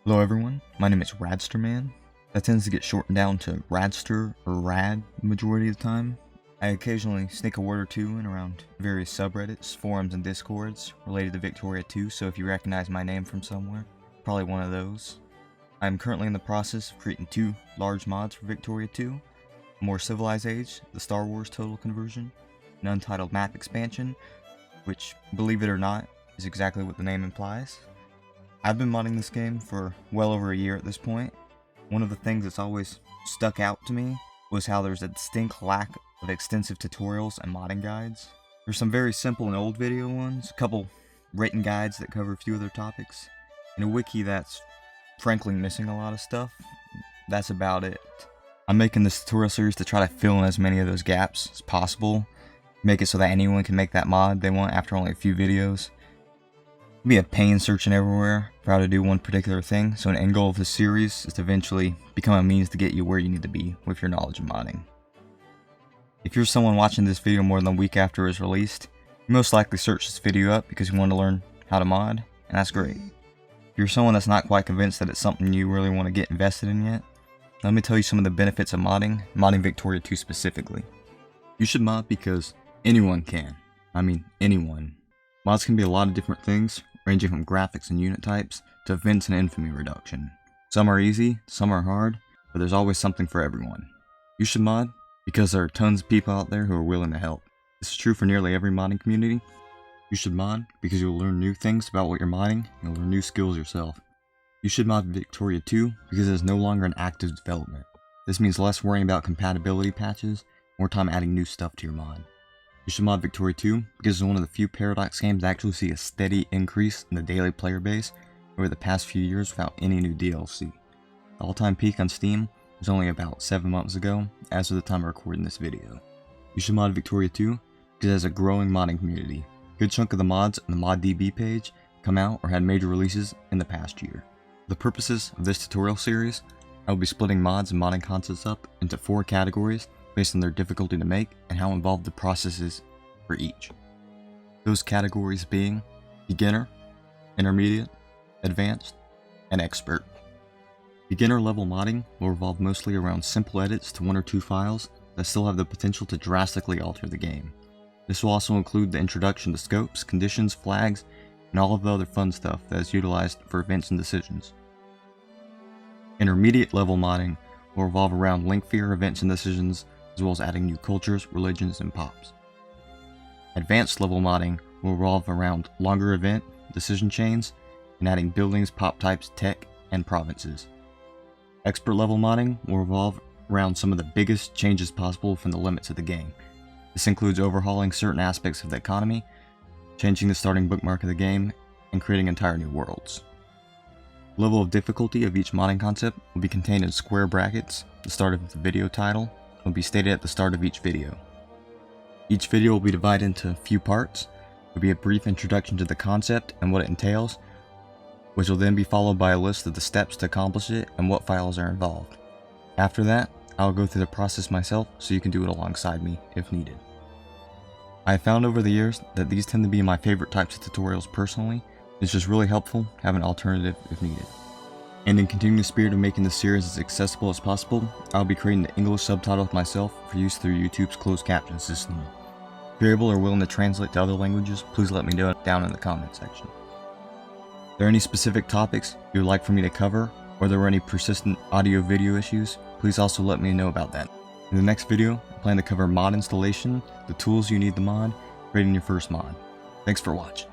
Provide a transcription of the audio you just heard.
Hello everyone, my name is Radsterman. That tends to get shortened down to Radster or Rad the majority of the time. I occasionally sneak a word or two in around various subreddits, forums, and discords related to Victoria 2, so if you recognize my name from somewhere, probably one of those. I am currently in the process of creating two large mods for Victoria 2, a more civilized age, the Star Wars Total Conversion, an untitled map expansion, which, believe it or not, is exactly what the name implies. I've been modding this game for well over a year at this point. One of the things that's always stuck out to me was how there's a distinct lack of extensive tutorials and modding guides. There's some very simple and old video ones, a couple written guides that cover a few other topics, and a wiki that's frankly missing a lot of stuff. That's about it. I'm making this tutorial series to try to fill in as many of those gaps as possible, make it so that anyone can make that mod they want after only a few videos. It'd be a pain searching everywhere for how to do one particular thing, so an end goal of this series is to eventually become a means to get you where you need to be with your knowledge of modding. If you're someone watching this video more than a week after it was released, you most likely searched this video up because you want to learn how to mod, and that's great. If you're someone that's not quite convinced that it's something you really want to get invested in yet, let me tell you some of the benefits of modding Victoria 2 specifically. You should mod because anyone can. I mean anyone. Mods can be a lot of different things, ranging from graphics and unit types to events and infamy reduction. Some are easy, some are hard, but there's always something for everyone. You should mod because there are tons of people out there who are willing to help. This is true for nearly every modding community. You should mod because you'll learn new things about what you're modding, and you'll learn new skills yourself. You should mod Victoria 2 because it is no longer an active development. This means less worrying about compatibility patches, more time adding new stuff to your mod. You should mod Victoria 2 because it's one of the few Paradox games that actually see a steady increase in the daily player base over the past few years without any new DLC. The all-time peak on Steam was only about 7 months ago, as of the time of recording this video. You should mod Victoria 2 because it has a growing modding community. A good chunk of the mods on the ModDB page come out or had major releases in the past year. For the purposes of this tutorial series, I will be splitting mods and modding concepts up into 4 categories based on their difficulty to make and how involved the process is for each. Those categories being beginner, intermediate, advanced, and expert. Beginner level modding will revolve mostly around simple edits to 1 or 2 files that still have the potential to drastically alter the game. This will also include the introduction to scopes, conditions, flags, and all of the other fun stuff that is utilized for events and decisions. Intermediate level modding will revolve around lengthier events and decisions, as well as adding new cultures, religions, and pops. Advanced level modding will revolve around longer event, decision chains, and adding buildings, pop types, tech, and provinces. Expert level modding will revolve around some of the biggest changes possible within the limits of the game. This includes overhauling certain aspects of the economy, changing the starting bookmark of the game, and creating entire new worlds. The level of difficulty of each modding concept will be contained in square brackets. The start of the video title will be stated at the start of each video. Each video will be divided into a few parts. There will be a brief introduction to the concept and what it entails, which will then be followed by a list of the steps to accomplish it and what files are involved. After that, I'll go through the process myself so you can do it alongside me if needed. I have found over the years that these tend to be my favorite types of tutorials personally. It's just really helpful to have an alternative if needed. And in continuing the spirit of making this series as accessible as possible, I'll be creating the English subtitles myself for use through YouTube's closed caption system. If you're able or willing to translate to other languages, please let me know down in the comment section. If there are any specific topics you would like for me to cover, or there were any persistent audio-video issues, please also let me know about that. In the next video, I plan to cover mod installation, the tools you need to mod, creating your first mod. Thanks for watching.